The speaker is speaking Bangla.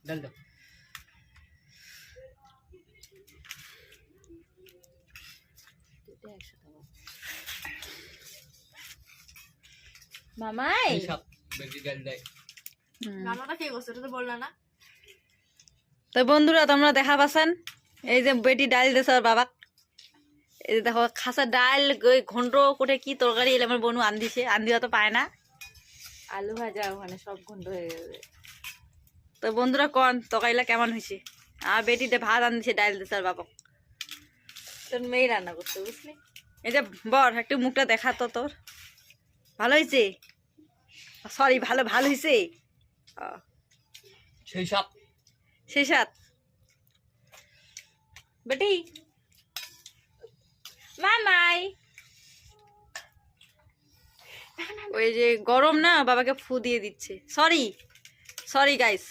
ডাল দাও। মামাই সব বেশি ডাল দেয়। রান্নাটা কে করছে এটা তো বললা না। তো বন্ধুরা তোমরা দেখা পাচ্ছেন এই যে বেটি ডাল দিয়েছে ওর বাবা। এই যে দেখো খাসা ডাল ঘন্ট কোটে কি তরকারি এলে আমার বোনু আন্দিছে, আন্দিয়া তো পায় না। আলু ভাজা ওখানে সব ঘন্ট হয়ে গেছে। তো বন্ধুরা কন তরকারিটা কেমন হয়েছে? আর বেটিতে ভাত আনদিছে ডাল দিয়েছে ওর বাবা। তোর মেয়ে রান্না করছে বুঝলি। এই যে বর একটু মুখটা দেখা তো তোর। ভালো হয়েছে? সরি ভালো ভালো হয়েছে। সেই সব সেই সাত বেটি মামাই ওই যে গরম না বাবাকে ফু দিয়ে দিচ্ছে। Sorry sorry guys.